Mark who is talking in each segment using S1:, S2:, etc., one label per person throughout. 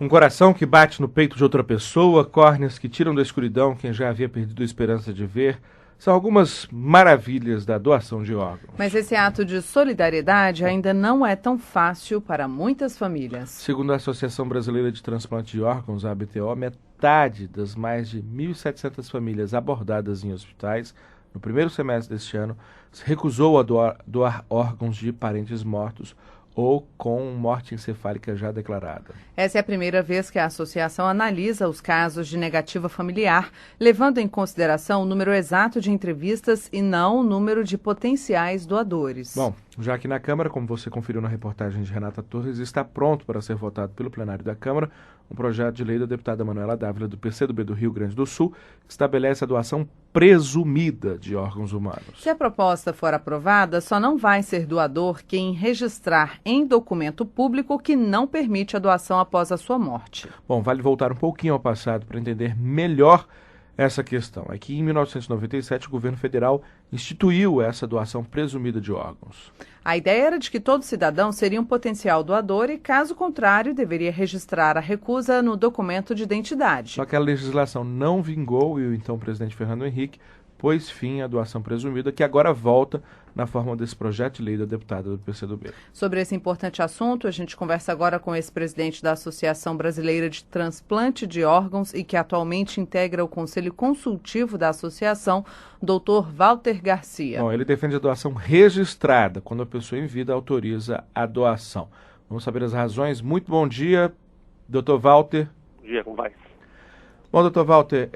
S1: Um coração que bate no peito de outra pessoa, córneas que tiram da escuridão quem já havia perdido a esperança de ver, são algumas maravilhas da doação de órgãos.
S2: Mas esse ato de solidariedade ainda não é tão fácil para muitas famílias.
S1: Segundo a Associação Brasileira de Transplante de Órgãos, a ABTO, metade das mais de 1.700 famílias abordadas em hospitais no primeiro semestre deste ano se recusou a doar órgãos de parentes mortos ou com morte encefálica já declarada.
S2: Essa é a primeira vez que a associação analisa os casos de negativa familiar, levando em consideração o número exato de entrevistas e não o número de potenciais doadores.
S1: Bom, já aqui na Câmara, como você conferiu na reportagem de Renata Torres, está pronto para ser votado pelo plenário da Câmara um projeto de lei da deputada Manuela Dávila, do PCdoB do Rio Grande do Sul, que estabelece a doação presumida de órgãos humanos.
S2: Se a proposta for aprovada, só não vai ser doador quem registrar em documento público que não permite a doação após a sua morte.
S1: Bom, vale voltar um pouquinho ao passado para entender melhor essa questão. É que em 1997 o governo federal instituiu essa doação presumida de órgãos.
S2: A ideia era de que todo cidadão seria um potencial doador e, caso contrário, deveria registrar a recusa no documento de identidade.
S1: Só que a legislação não vingou e o então presidente Fernando Henrique pôs fim à doação presumida, que agora volta na forma desse projeto de lei da deputada do PCdoB.
S2: Sobre esse importante assunto, a gente conversa agora com o ex-presidente da Associação Brasileira de Transplante de Órgãos e que atualmente integra o Conselho Consultivo da Associação, Dr. Walter Garcia.
S1: Bom, ele defende a doação registrada, quando a pessoa em vida autoriza a doação. Vamos saber as razões. Muito bom dia, Dr. Walter.
S3: Bom dia, como vai?
S1: Bom, Dr. Walter,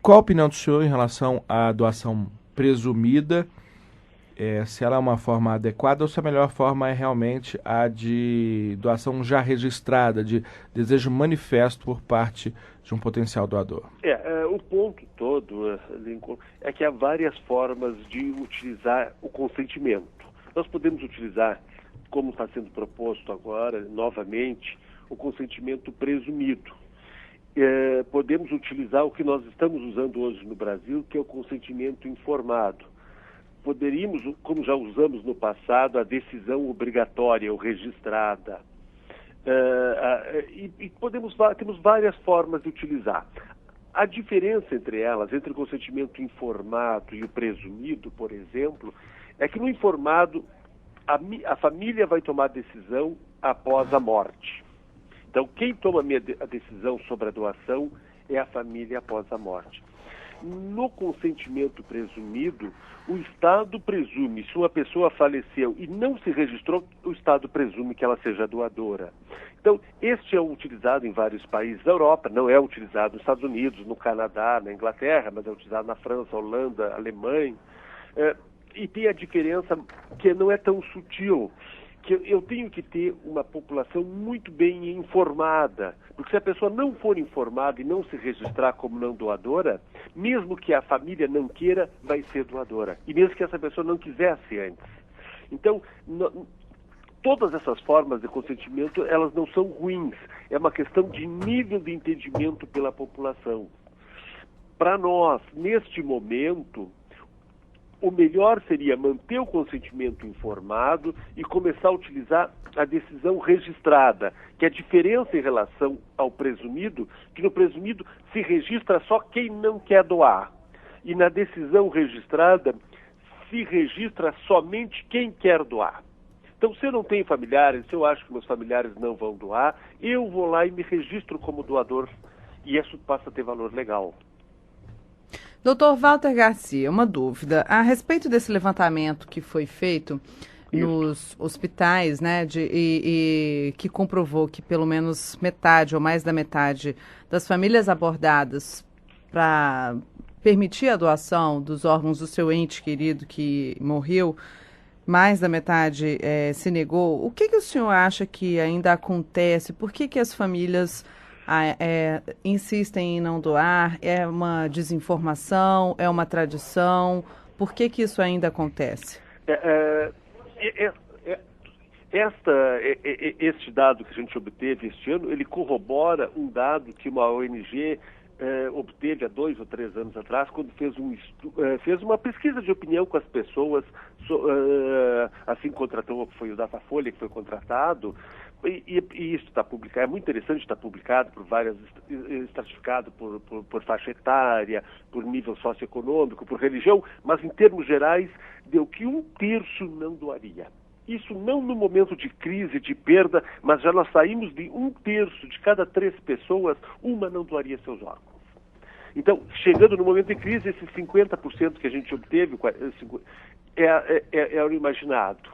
S1: qual a opinião do senhor em relação à doação presumida, se ela é uma forma adequada ou se a melhor forma é realmente a de doação já registrada, de desejo manifesto por parte de um potencial doador?
S3: O ponto todo, Lincoln, é que há várias formas de utilizar o consentimento. Nós podemos utilizar, como está sendo proposto agora, novamente, o consentimento presumido. Podemos utilizar o que nós estamos usando hoje no Brasil, que é o consentimento informado. Poderíamos, como já usamos no passado, a decisão obrigatória ou registrada. Temos várias formas de utilizar. A diferença entre elas, entre o consentimento informado e o presumido, por exemplo, é que no informado a família vai tomar a decisão após a morte. Então, quem toma a decisão sobre a doação é a família após a morte. No consentimento presumido, o Estado presume, se uma pessoa faleceu e não se registrou, o Estado presume que ela seja doadora. Então, este é utilizado em vários países da Europa, não é utilizado nos Estados Unidos, no Canadá, na Inglaterra, mas é utilizado na França, Holanda, Alemanha. E tem a diferença que não é tão sutil, que eu tenho que ter uma população muito bem informada, porque se a pessoa não for informada e não se registrar como não doadora, mesmo que a família não queira, vai ser doadora, e mesmo que essa pessoa não quisesse antes. Então, todas essas formas de consentimento, elas não são ruins, é uma questão de nível de entendimento pela população. Para nós, neste momento, o melhor seria manter o consentimento informado e começar a utilizar a decisão registrada, que é a diferença em relação ao presumido, que no presumido se registra só quem não quer doar. E na decisão registrada se registra somente quem quer doar. Então, se eu não tenho familiares, se eu acho que meus familiares não vão doar, eu vou lá e me registro como doador, e isso passa a ter valor legal.
S2: Dr. Walter Garcia, uma dúvida. A respeito desse levantamento que foi feito nos hospitais, né, que comprovou que pelo menos metade ou mais da metade das famílias abordadas para permitir a doação dos órgãos do seu ente querido que morreu, mais da metade se negou. O que o senhor acha que ainda acontece? Por que as famílias insistem em não doar? É uma desinformação? É uma tradição? Por que isso ainda acontece?
S3: Este dado que a gente obteve este ano, ele corrobora um dado que uma ONG obteve há 2 ou 3 anos atrás, quando fez uma pesquisa de opinião com as pessoas, assim contratou, foi o Datafolha que foi contratado, E isso está publicado, é muito interessante, está publicado por várias, estratificado por faixa etária, por nível socioeconômico, por religião, mas em termos gerais, deu que 1/3 não doaria. Isso não no momento de crise, de perda, mas já nós saímos de 1/3 de cada 3 pessoas, uma não doaria seus órgãos. Então, chegando no momento de crise, esses 50% que a gente obteve é o imaginado.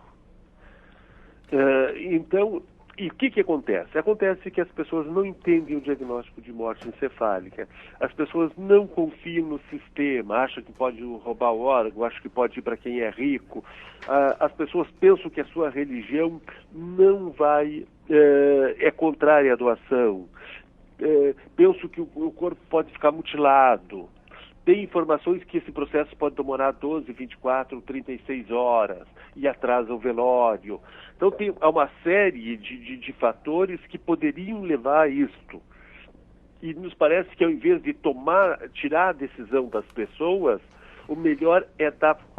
S3: Então, e o que acontece? Acontece que as pessoas não entendem o diagnóstico de morte encefálica. As pessoas não confiam no sistema, acham que pode roubar o órgão, acham que pode ir para quem é rico. As pessoas pensam que a sua religião não vai, é contrária à doação. Penso que o corpo pode ficar mutilado. Tem informações que esse processo pode demorar 12, 24, 36 horas e atrasa o velório. Então há uma série de fatores que poderiam levar a isto. E nos parece que ao invés de tirar a decisão das pessoas, o melhor é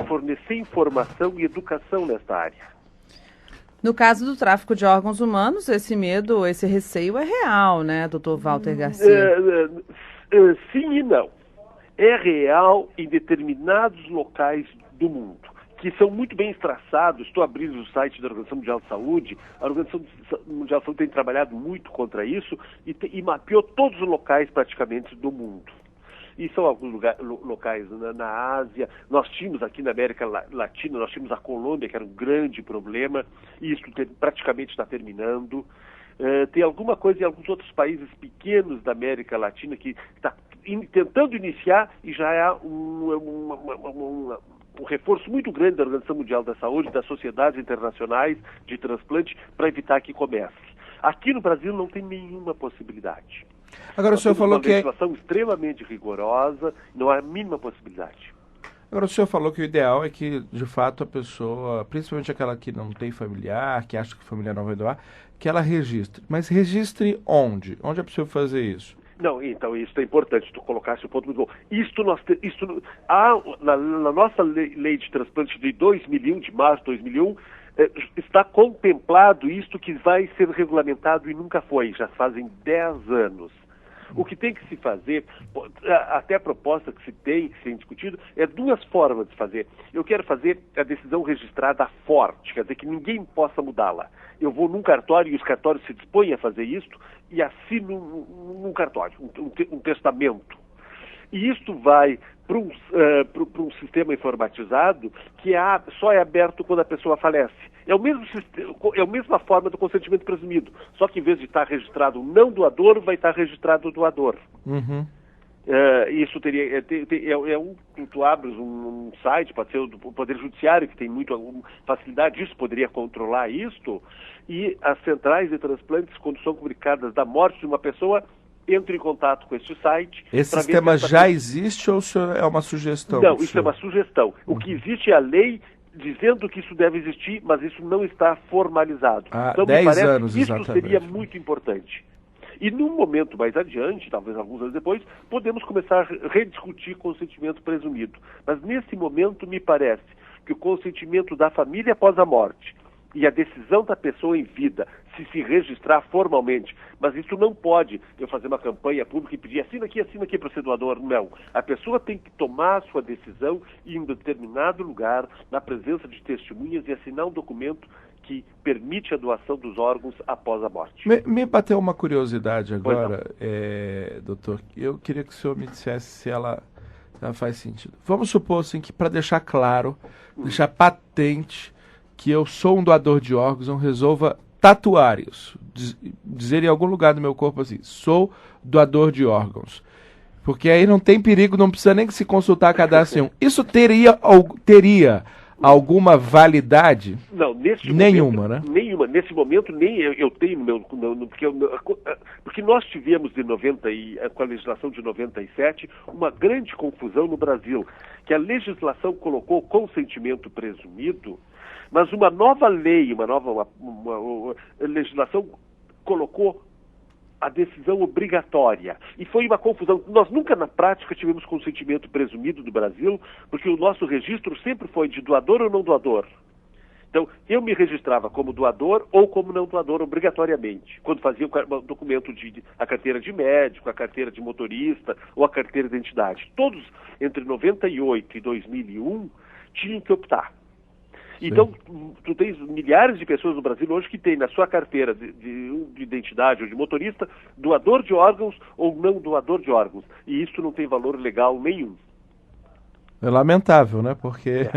S3: fornecer informação e educação nesta área.
S2: No caso do tráfico de órgãos humanos, esse medo, esse receio é real, né, doutor Walter Garcia?
S3: Sim e não. É real em determinados locais do mundo, que são muito bem traçados. Estou abrindo o site da Organização Mundial de Saúde. A Organização Mundial de Saúde tem trabalhado muito contra isso e mapeou todos os locais praticamente do mundo. E são alguns locais na Ásia. Nós tínhamos aqui na América Latina, nós tínhamos a Colômbia, que era um grande problema, e isso praticamente está terminando. Tem alguma coisa em alguns outros países pequenos da América Latina que está tentando iniciar, e já há um reforço muito grande da Organização Mundial da Saúde, das sociedades internacionais de transplante, para evitar que comece. Aqui no Brasil não tem nenhuma possibilidade.
S1: Agora o senhor falou que
S3: uma legislação extremamente rigorosa, não há a mínima possibilidade.
S1: Agora o senhor falou que o ideal é que, de fato, a pessoa, principalmente aquela que não tem familiar, que acha que o familiar não vai doar, que ela registre. Mas registre onde? Onde é possível fazer isso?
S3: Não, então isso é importante, tu colocaste o ponto muito bom. Na nossa lei de transplante de 2001, de março de 2001, está contemplado isto que vai ser regulamentado e nunca foi, já fazem 10 anos. O que tem que se fazer, até a proposta que se tem discutido, é 2 formas de fazer. Eu quero fazer a decisão registrada forte, quer dizer, que ninguém possa mudá-la. Eu vou num cartório e os cartórios se dispõem a fazer isto e assino num cartório, um testamento. E isto vai para um sistema informatizado que só é aberto quando a pessoa falece. É a mesma forma do consentimento presumido, só que em vez de estar registrado o não doador, vai estar registrado o doador.
S1: Uhum.
S3: Isso teria... Tu abres um site, pode ser o do Poder Judiciário, que tem muita facilidade disso, poderia controlar isto, e as centrais de transplantes, quando são comunicadas da morte de uma pessoa, entro em contato com este site.
S1: Esse sistema já existe ou é uma sugestão?
S3: Não, isso é uma sugestão. O que existe é a lei dizendo que isso deve existir, mas isso não está formalizado.
S1: Então, 10 anos,
S3: isso
S1: exatamente.
S3: Seria muito importante. E num momento mais adiante, talvez alguns anos depois, podemos começar a rediscutir consentimento presumido. Mas nesse momento me parece que o consentimento da família após a morte e a decisão da pessoa em vida se registrar formalmente, mas isso não pode eu fazer uma campanha pública e pedir assina aqui para ser doador. Não. A pessoa tem que tomar a sua decisão em um determinado lugar, na presença de testemunhas, e assinar um documento que permite a doação dos órgãos após a morte.
S1: Me bateu uma curiosidade agora, doutor. Eu queria que o senhor me dissesse se ela faz sentido. Vamos supor assim, que, para deixar claro, deixar patente que eu sou um doador de órgãos, eu resolva tatuar isso, dizer em algum lugar do meu corpo assim, sou doador de órgãos. Porque aí não tem perigo, não precisa nem se consultar cadastro nenhum. Isso teria alguma validade?
S3: Não,
S1: nenhuma, né?
S3: Nenhuma. Nesse momento, nem eu tenho no meu... Porque nós tivemos com a legislação de 97, uma grande confusão no Brasil, que a legislação colocou consentimento presumido, mas uma nova lei, uma legislação colocou a decisão obrigatória. E foi uma confusão. Nós nunca, na prática, tivemos consentimento presumido do Brasil, porque o nosso registro sempre foi de doador ou não doador. Então, eu me registrava como doador ou como não doador obrigatoriamente, quando fazia o documento a carteira de médico, a carteira de motorista ou a carteira de identidade. Todos, entre 98 e 2001, tinham que optar. Sim. Então, tu tens milhares de pessoas no Brasil hoje que têm na sua carteira de identidade ou de motorista, doador de órgãos ou não doador de órgãos. E isso não tem valor legal nenhum.
S1: É lamentável, né? Porque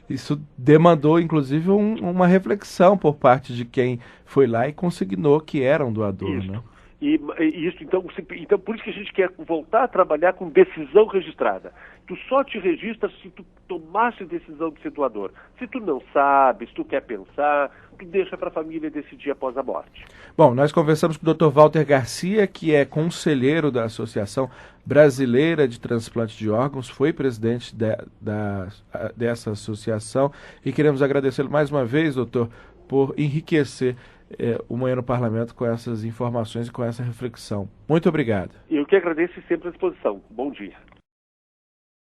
S1: isso demandou, inclusive, uma reflexão por parte de quem foi lá e consignou que era um doador,
S3: isso.
S1: Né?
S3: E isso, então, por isso que a gente quer voltar a trabalhar com decisão registrada. Tu só te registras se tu tomaste decisão de ser doador. Se tu não sabes, se tu quer pensar, tu deixa para a família decidir após a morte.
S1: Bom, nós conversamos com o Dr. Walter Garcia, que é conselheiro da Associação Brasileira de Transplante de Órgãos, foi presidente dessa associação, e queremos agradecê-lo mais uma vez, doutor, por enriquecer o Manhã no Parlamento com essas informações e com essa reflexão. Muito obrigado.
S3: Eu que agradeço e sempre à disposição. Bom dia.